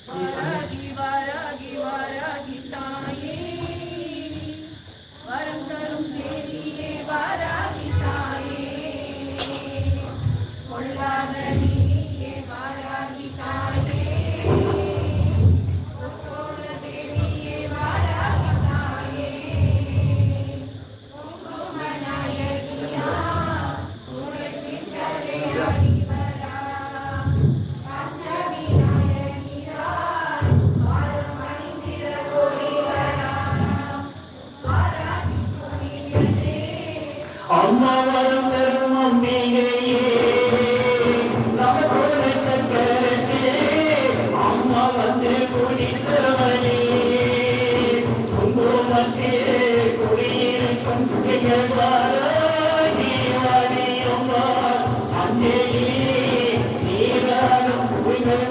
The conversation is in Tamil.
வாராகி வாராகி வாராகி தாயே வரம் தரும் தேவியே வாராகி தாயே கொள்ளாத நீயே வாராகி தாயே கொத்தோட தேவியே வாராகி தாயே குங்குமநாயகியா உலகின் தலையாடி வரா பஞ்சமி நாயகியா வாரமணிந்திர கோடி வரா வாராகி சூரியனே அம்மா வரம் தரும் அம்பிகையே நமக்கோட சக்கரத்தே அம்மா வந்து குடித்தவனே குங்குமத்தே குடியிருக்கும் எங்கள் வாராகி வாணியம்மா அன்னையே நீராடும் உங்கள்